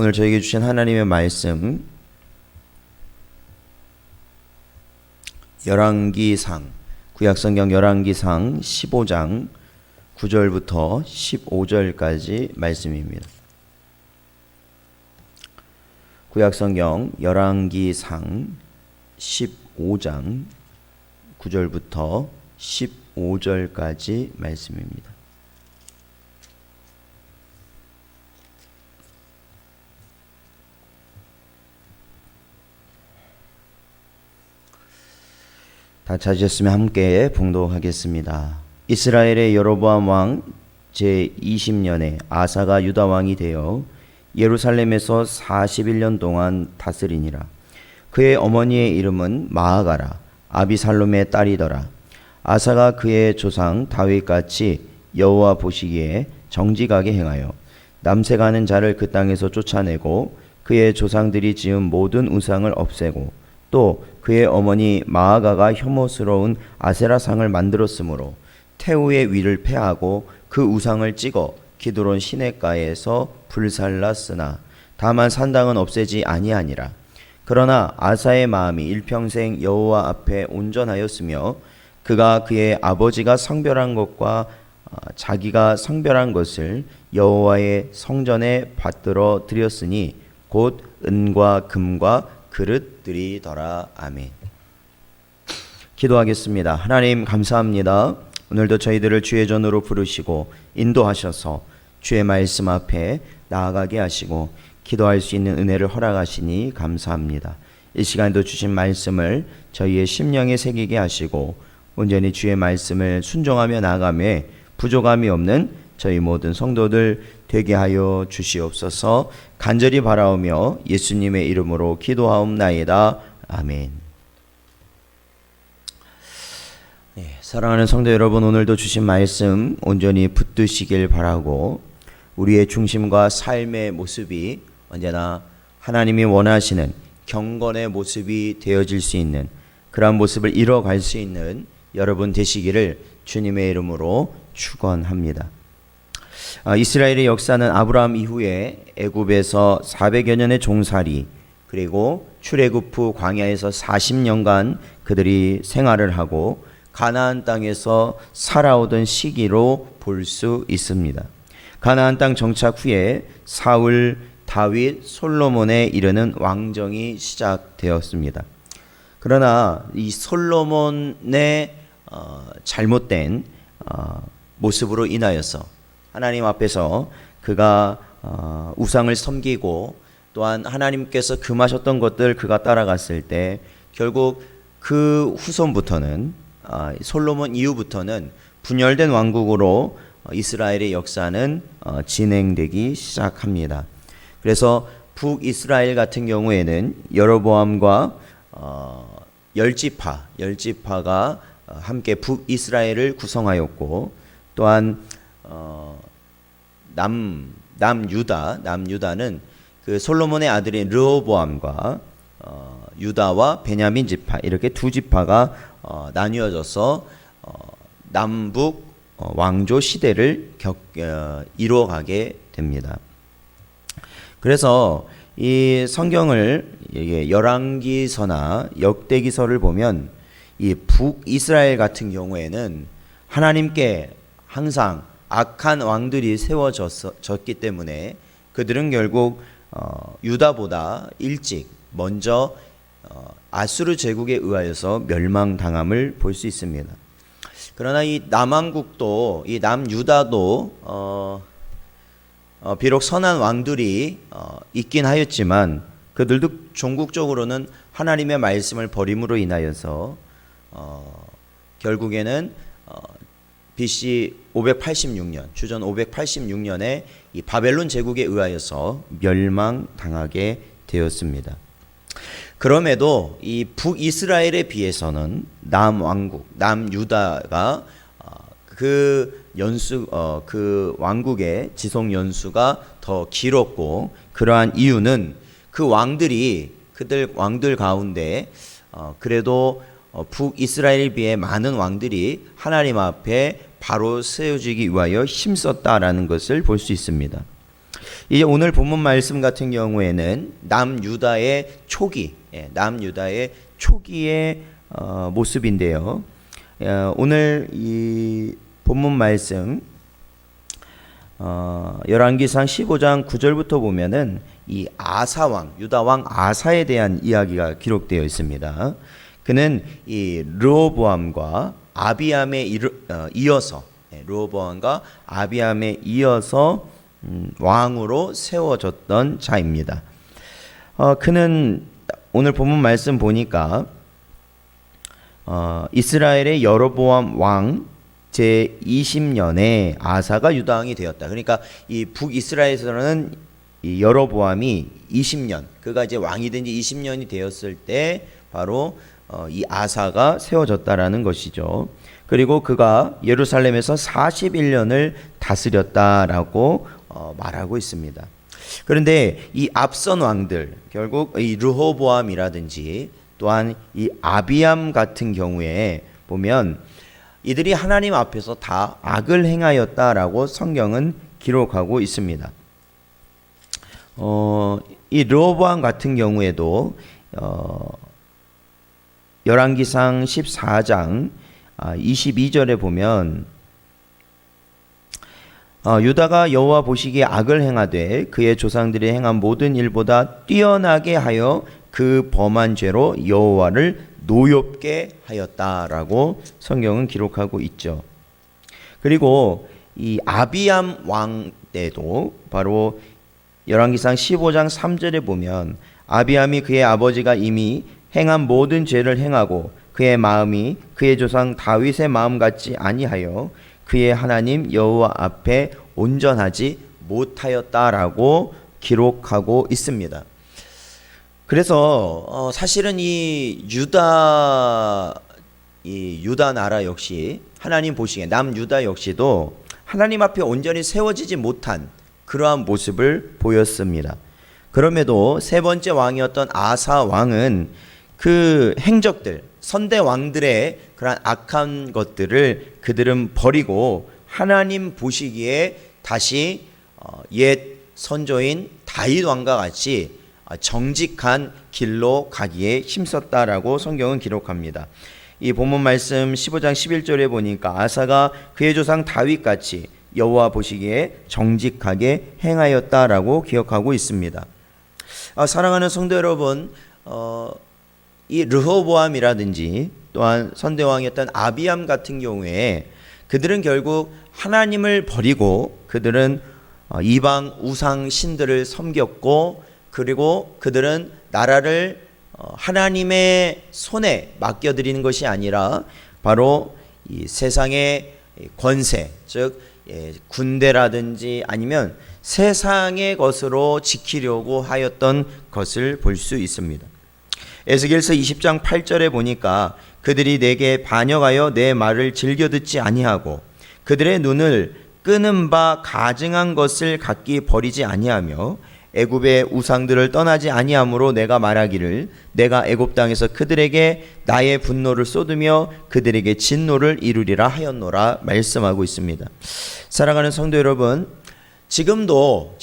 오늘 저에게 주신 하나님의 말씀 열왕기상 구약성경 열왕기상 15장 9절부터 15절까지 말씀입니다. 구약성경 열왕기상 15장 9절부터 15절까지 말씀입니다. 다 찾으셨으면 함께 봉독하겠습니다. 이스라엘의 여로보암 왕 제20년에 아사가 유다 왕이 되어 예루살렘에서 41년 동안 다스리니라. 그의 어머니의 이름은 마아가라. 아비살롬의 딸이더라. 아사가 그의 조상 다윗같이 여호와 보시기에 정직하게 행하여 남색하는 자를 그 땅에서 쫓아내고 그의 조상들이 지은 모든 우상을 없애고 또 그의 어머니 마아가가 혐오스러운 아세라상을 만들었으므로 태우의 위를 폐하고 그 우상을 찍어 기드론 시냇가에서 불살랐으나 다만 산당은 없애지 아니하니라. 그러나 아사의 마음이 일평생 여호와 앞에 온전하였으며 그가 그의 아버지가 성별한 것과 자기가 성별한 것을 여호와의 성전에 받들어 드렸으니 곧 은과 금과 그릇들이더라. 아멘. 기도하겠습니다. 하나님 감사합니다. 오늘도 저희들을 주의 전으로 부르시고 인도하셔서 주의 말씀 앞에 나아가게 하시고 기도할 수 있는 은혜를 허락하시니 감사합니다. 이 시간도 주신 말씀을 저희의 심령에 새기게 하시고 온전히 주의 말씀을 순종하며 나아가며 부족함이 없는 저희 모든 성도들 되게 하여 주시옵소서. 간절히 바라오며 예수님의 이름으로 기도하옵나이다. 아멘. 사랑하는 성도 여러분, 오늘도 주신 말씀 온전히 붙드시길 바라고 우리의 중심과 삶의 모습이 언제나 하나님이 원하시는 경건의 모습이 되어질 수 있는 그러한 모습을 이뤄갈 수 있는 여러분 되시기를 주님의 이름으로 축원합니다. 이스라엘의 역사는 아브라함 이후에 애굽에서 400여 년의 종살이 그리고 출애굽 후 광야에서 40년간 그들이 생활을 하고 가나안 땅에서 살아오던 시기로 볼 수 있습니다. 가나안 땅 정착 후에 사울, 다윗, 솔로몬에 이르는 왕정이 시작되었습니다. 그러나 이 솔로몬의 잘못된 모습으로 인하여서 하나님 앞에서 그가 우상을 섬기고 또한 하나님께서 금하셨던 것들 그가 따라갔을 때 결국 그 후손부터는 솔로몬 이후부터는 분열된 왕국으로 이스라엘의 역사는 진행되기 시작합니다. 그래서 북이스라엘 같은 경우에는 여로보암과 열지파가 함께 북이스라엘을 구성하였고 또한 남유다는 그 솔로몬의 아들인 르호보암과 유다와 베냐민 지파 이렇게 두 지파가 나뉘어져서 남북 왕조 시대를 이루어가게 됩니다. 그래서 이 성경을 열왕기서나 역대기서를 보면 이 북이스라엘 같은 경우에는 하나님께 항상 악한 왕들이 세워졌기 때문에 그들은 결국 유다보다 일찍 먼저 아수르 제국에 의하여서 멸망당함을 볼 수 있습니다. 그러나 이 남왕국도 이 남유다도 비록 선한 왕들이 있긴 하였지만 그들도 종국적으로는 하나님의 말씀을 버림으로 인하여서 결국에는 BC 586년 주전 586년에 이 바벨론 제국에 의하여서 멸망당하게 되었습니다. 그럼에도 이 북이스라엘에 비해서는 남왕국, 남유다가 그 왕국의 지속 연수가 더 길었고 그러한 이유는 그 그들 왕들 가운데 그래도 북이스라엘에 비해 많은 왕들이 하나님 앞에 바로 세워지기 위하여 힘썼다라는 것을 볼 수 있습니다. 이제 오늘 본문 말씀 같은 경우에는 남유다의 초기, 남유다의 초기의 모습인데요. 오늘 이 본문 말씀 열왕기상 15장 9절부터 보면은 이 아사왕, 유다왕 아사에 대한 이야기가 기록되어 있습니다. 그는 이 르호보암과 아비암에 이어서 르호보암과 아비암에 이어서 왕으로 세워졌던 자입니다. 그는 오늘 본문 말씀 보니까 이스라엘의 여로보암 왕 제 20년에 아사가 유다 왕이 되었다. 그러니까 이 북이스라엘에서는 이 여로보암이 20년, 그가 이제 왕이 된 지 20년이 되었을 때 바로 이 아사가 세워졌다라는 것이죠. 그리고 그가 예루살렘에서 41년을 다스렸다라고 말하고 있습니다. 그런데 이 앞선 왕들, 결국 이 르호보암이라든지 또한 이 아비암 같은 경우에 보면 이들이 하나님 앞에서 다 악을 행하였다라고 성경은 기록하고 있습니다. 이 르호보암 같은 경우에도 열왕기상 14장 22절에 보면 유다가 여호와 보시기에 악을 행하되 그의 조상들이 행한 모든 일보다 뛰어나게 하여 그 범한 죄로 여호와를 노엽게 하였다라고 성경은 기록하고 있죠. 그리고 이 아비암 왕 때도 바로 열왕기상 15장 3절에 보면 아비암이 그의 아버지가 이미 행한 모든 죄를 행하고 그의 마음이 그의 조상 다윗의 마음 같지 아니하여 그의 하나님 여호와 앞에 온전하지 못하였다라고 기록하고 있습니다. 그래서 사실은 이 유다 나라 역시 하나님 보시기에 남유다 역시도 하나님 앞에 온전히 세워지지 못한 그러한 모습을 보였습니다. 그럼에도 세 번째 왕이었던 아사 왕은 그 행적들, 선대 왕들의 그러한 악한 것들을 그들은 버리고 하나님 보시기에 다시 옛 선조인 다윗 왕과 같이 정직한 길로 가기에 힘썼다라고 성경은 기록합니다. 이 본문 말씀 15장 11절에 보니까 아사가 그의 조상 다윗같이 여호와 보시기에 정직하게 행하였다라고 기억하고 있습니다. 사랑하는 성도 여러분, 이 르호보암이라든지 또한 선대왕이었던 아비암 같은 경우에 그들은 결국 하나님을 버리고 그들은 이방 우상 신들을 섬겼고 그리고 그들은 나라를 하나님의 손에 맡겨드리는 것이 아니라 바로 이 세상의 권세, 즉 군대라든지 아니면 세상의 것으로 지키려고 하였던 것을 볼 수 있습니다. 에스겔서 20장 8절에 보니까 그들이 내게 반역하여 내 말을 즐겨 듣지 아니하고 그들의 눈을 끄는 바 가증한 것을 각기 버리지 아니하며 애굽의 우상들을 떠나지 아니함으로 내가 말하기를 내가 애굽 땅에서 그들에게 나의 분노를 쏟으며 그들에게 진노를 이루리라 하였노라 말씀하고 있습니다. 사랑하는 성도 여러분, 지금도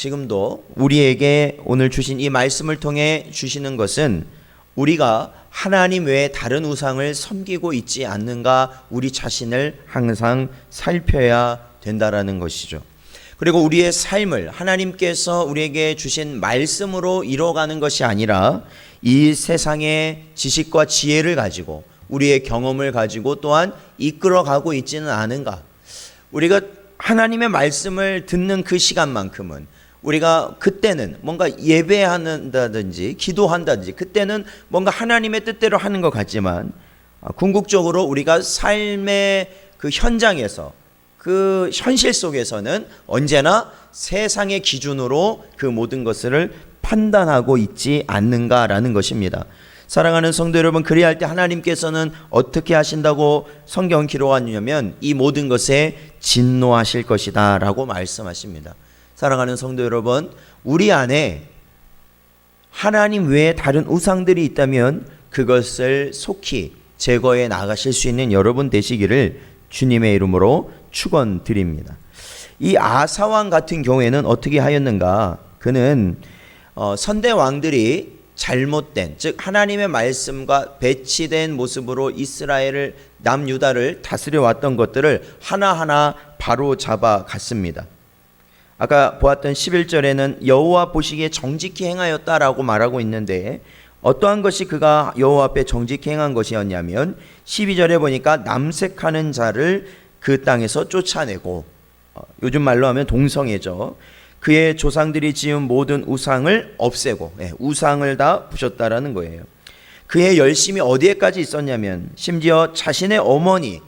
우리에게 오늘 주신 이 말씀을 통해 주시는 것은 우리가 하나님 외에 다른 우상을 섬기고 있지 않는가 우리 자신을 항상 살펴야 된다라는 것이죠. 그리고 우리의 삶을 하나님께서 우리에게 주신 말씀으로 이뤄가는 것이 아니라 이 세상의 지식과 지혜를 가지고 우리의 경험을 가지고 또한 이끌어가고 있지는 않은가. 우리가 하나님의 말씀을 듣는 그 시간만큼은 우리가 그때는 뭔가 예배한다든지 기도한다든지 그때는 뭔가 하나님의 뜻대로 하는 것 같지만 궁극적으로 우리가 삶의 그 현장에서 그 현실 속에서는 언제나 세상의 기준으로 그 모든 것을 판단하고 있지 않는가라는 것입니다. 사랑하는 성도 여러분, 그리할 때 하나님께서는 어떻게 하신다고 성경 기록하냐면 이 모든 것에 진노하실 것이다 라고 말씀하십니다. 사랑하는 성도 여러분, 우리 안에 하나님 외에 다른 우상들이 있다면 그것을 속히 제거해 나가실 수 있는 여러분 되시기를 주님의 이름으로 축원드립니다. 이 아사 왕 같은 경우에는 어떻게 하였는가? 그는 선대 왕들이 잘못된, 즉 하나님의 말씀과 배치된 모습으로 이스라엘을, 남유다를 다스려 왔던 것들을 하나하나 바로 잡아 갔습니다. 아까 보았던 11절에는 여호와 보시기에 정직히 행하였다라고 말하고 있는데, 어떠한 것이 그가 여호와 앞에 정직히 행한 것이었냐면 12절에 보니까 남색하는 자를 그 땅에서 쫓아내고, 요즘 말로 하면 동성애죠. 그의 조상들이 지은 모든 우상을 없애고, 우상을 다 부셨다라는 거예요. 그의 열심이 어디에까지 있었냐면 심지어 자신의 어머니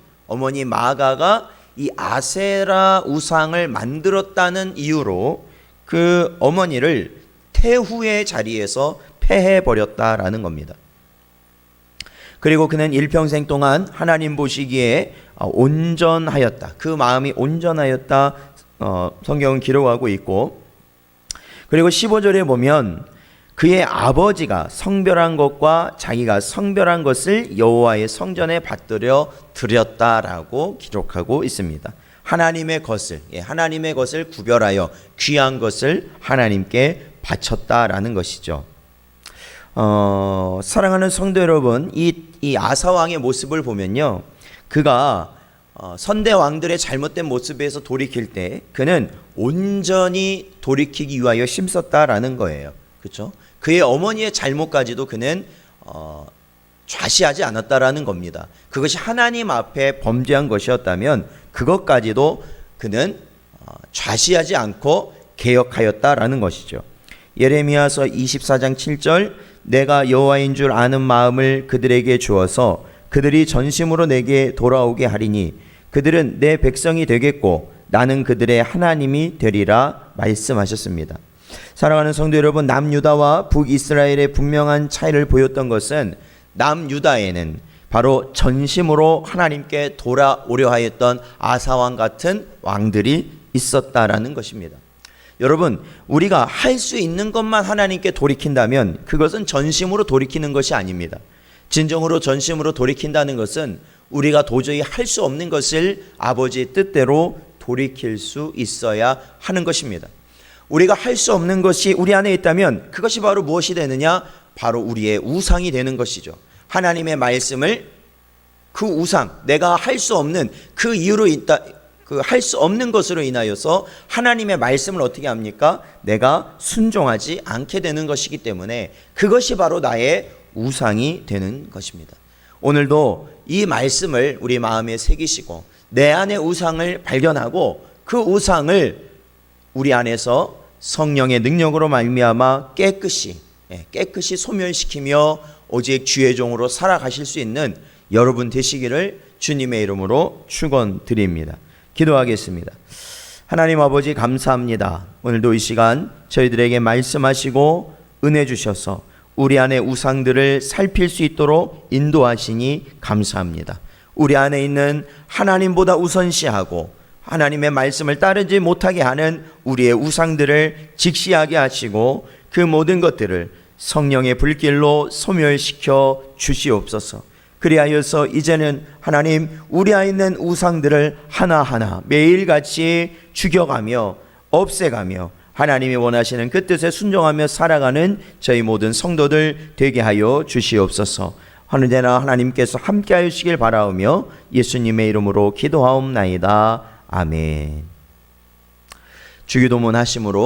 마가가 이 아세라 우상을 만들었다는 이유로 그 어머니를 태후의 자리에서 폐해버렸다라는 겁니다. 그리고 그는 일평생 동안 하나님 보시기에 온전하였다, 그 마음이 온전하였다, 성경은 기록하고 있고, 그리고 15절에 보면 그의 아버지가 성별한 것과 자기가 성별한 것을 여호와의 성전에 받들여 드렸다라고 기록하고 있습니다. 하나님의 것을 구별하여 귀한 것을 하나님께 바쳤다라는 것이죠. 사랑하는 성도 여러분, 이 아사 왕의 모습을 보면요, 그가 선대 왕들의 잘못된 모습에서 돌이킬 때 그는 온전히 돌이키기 위하여 힘썼다라는 거예요. 그렇죠? 그의 어머니의 잘못까지도 그는 좌시하지 않았다라는 겁니다. 그것이 하나님 앞에 범죄한 것이었다면 그것까지도 그는 좌시하지 않고 개혁하였다라는 것이죠. 예레미야서 24장 7절, 내가 여호와인 줄 아는 마음을 그들에게 주어서 그들이 전심으로 내게 돌아오게 하리니 그들은 내 백성이 되겠고 나는 그들의 하나님이 되리라 말씀하셨습니다. 사랑하는 성도 여러분, 남유다와 북이스라엘의 분명한 차이를 보였던 것은 남유다에는 바로 전심으로 하나님께 돌아오려 하였던 아사왕 같은 왕들이 있었다라는 것입니다. 여러분, 우리가 할 수 있는 것만 하나님께 돌이킨다면 그것은 전심으로 돌이키는 것이 아닙니다. 진정으로 전심으로 돌이킨다는 것은 우리가 도저히 할 수 없는 것을 아버지의 뜻대로 돌이킬 수 있어야 하는 것입니다. 우리가 할 수 없는 것이 우리 안에 있다면 그것이 바로 무엇이 되느냐? 바로 우리의 우상이 되는 것이죠. 하나님의 말씀을 그 우상, 내가 할 수 없는 그 이유로 있다, 그 할 수 없는 것으로 인하여서 하나님의 말씀을 어떻게 합니까? 내가 순종하지 않게 되는 것이기 때문에 그것이 바로 나의 우상이 되는 것입니다. 오늘도 이 말씀을 우리 마음에 새기시고 내 안의 우상을 발견하고 그 우상을 우리 안에서 성령의 능력으로 말미암아 깨끗이 소멸시키며 오직 주의 종으로 살아가실 수 있는 여러분 되시기를 주님의 이름으로 축원드립니다. 기도하겠습니다. 하나님 아버지, 감사합니다. 오늘도 이 시간 저희들에게 말씀하시고 은혜 주셔서 우리 안의 우상들을 살필 수 있도록 인도하시니 감사합니다. 우리 안에 있는 하나님보다 우선시하고 하나님의 말씀을 따르지 못하게 하는 우리의 우상들을 직시하게 하시고 그 모든 것들을 성령의 불길로 소멸시켜 주시옵소서. 그리하여서 이제는 하나님, 우리 안에 있는 우상들을 하나하나 매일같이 죽여가며 없애가며 하나님이 원하시는 그 뜻에 순종하며 살아가는 저희 모든 성도들 되게 하여 주시옵소서. 언제나 하나님께서 함께 하시길 바라오며 예수님의 이름으로 기도하옵나이다. 아멘. 주기도문 하심으로